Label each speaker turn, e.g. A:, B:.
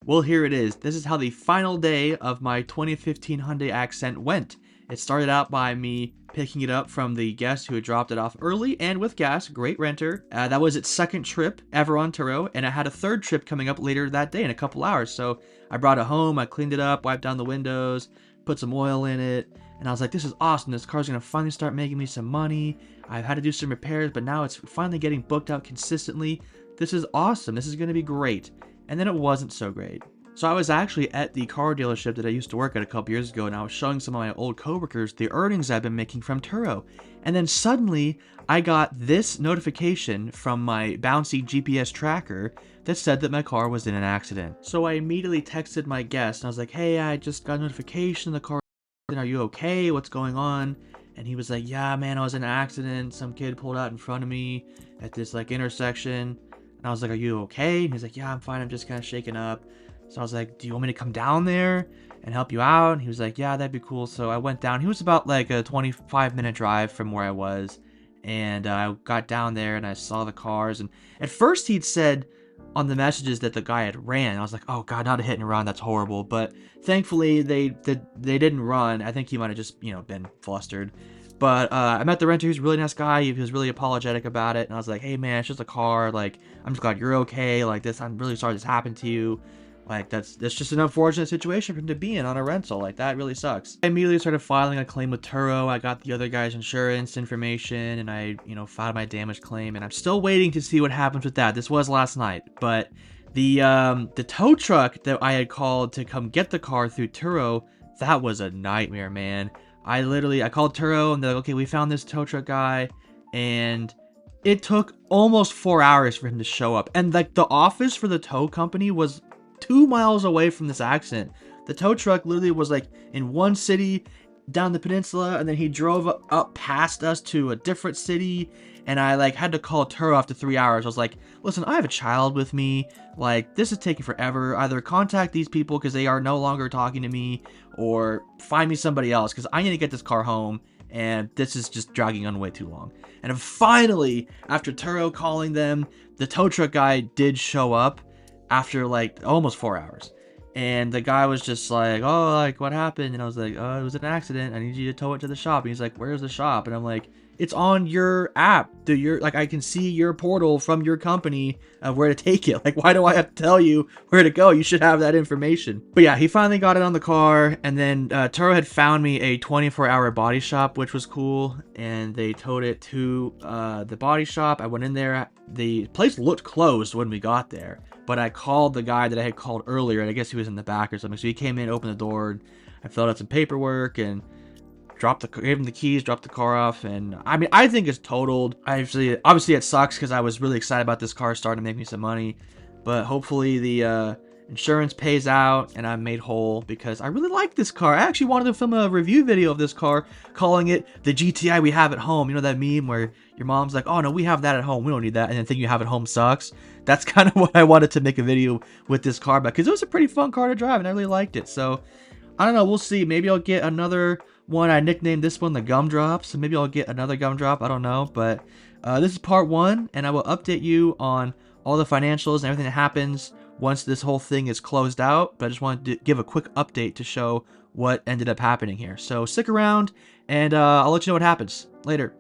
A: Well, here it is. This is how the final day of my 2015 Hyundai Accent went. It started out by me picking it up from the guest who had dropped it off early and with gas. Great renter. That was its second trip ever on Turo, and I had a third trip coming up later that day in a couple hours. So I brought it home, I cleaned it up, wiped down the windows, put some oil in it, and I was like, this is awesome. This car's gonna finally start making me some money. I've had to do some repairs, but now it's finally getting booked out consistently. This is awesome. This is gonna be great. And then it wasn't so great. So I was actually at the car dealership that I used to work at a couple years ago, and I was showing some of my old coworkers the earnings I've been making from Turo. And then suddenly I got this notification from my bouncy GPS tracker that said that my car was in an accident. So I immediately texted my guest and I was like, hey, I just got a notification the car, are you okay? What's going on? And he was like, yeah, man, I was in an accident. Some kid pulled out in front of me at this like intersection. And I was like, are you okay? And he's like, yeah, I'm fine. I'm just kind of shaken up. So I was like, do you want me to come down there and help you out? And he was like, yeah, that'd be cool. So I went down. He was about like a 25-minute drive from where I was. And I got down there and I saw the cars. And at first he'd said on the messages that the guy had ran. I was like, oh God, not a hit and run. That's horrible. But thankfully they didn't run. I think he might have just, been flustered. But I met the renter. He was a really nice guy. He was really apologetic about it. And I was like, hey, man, it's just a car. Like, I'm just glad you're okay. Like, I'm really sorry this happened to you. Like, that's just an unfortunate situation for him to be in on a rental. Like, that really sucks. I immediately started filing a claim with Turo. I got the other guy's insurance information. And I, filed my damage claim. And I'm still waiting to see what happens with that. This was last night. But the tow truck that I had called to come get the car through Turo, that was a nightmare, man. I called Turo and they're like, okay, we found this tow truck guy, and it took almost 4 hours for him to show up. And like the office for the tow company was 2 miles away from this accident. The tow truck literally was like in one city down the peninsula, and then he drove up past us to a different city. And I like had to call Turo after 3 hours. I was like, listen, I have a child with me. Like, this is taking forever. Either contact these people because they are no longer talking to me, or find me somebody else because I need to get this car home. And this is just dragging on way too long. And then finally, after Turo calling them, the tow truck guy did show up after like almost 4 hours. And the guy was just like, oh, like, what happened? And I was like, oh, it was an accident. I need you to tow it to the shop. And he's like, where's the shop? And I'm like, it's on your app. Like, I can see your portal from your company of where to take it. Like, why do I have to tell you where to go? You should have that information. But yeah, he finally got it on the car. And then Turo had found me a 24-hour body shop, which was cool. And they towed it to the body shop. I went in there. The place looked closed when we got there. But I called the guy that I had called earlier, and I guess he was in the back or something. So he came in, opened the door, and I filled out some paperwork, and gave him the keys, dropped the car off. And I mean, I think it's totaled. Obviously it sucks because I was really excited about this car starting to make me some money. But hopefully the insurance pays out and I'm made whole, because I really like this car. I actually wanted to film a review video of this car, calling it the GTI we have at home. You know that meme where your mom's like, oh no, we have that at home, we don't need that, and the thing you have at home sucks? That's kind of what I wanted to make a video with this car about, because it was a pretty fun car to drive and I really liked it. So I don't know, we'll see. Maybe I'll get another one. I nicknamed this one the Gumdrop, so maybe I'll get another Gumdrop. I don't know, but this is part one, and I will update you on all the financials and everything that happens once this whole thing is closed out. But I just wanted to give a quick update to show what ended up happening here. So stick around, and I'll let you know what happens later.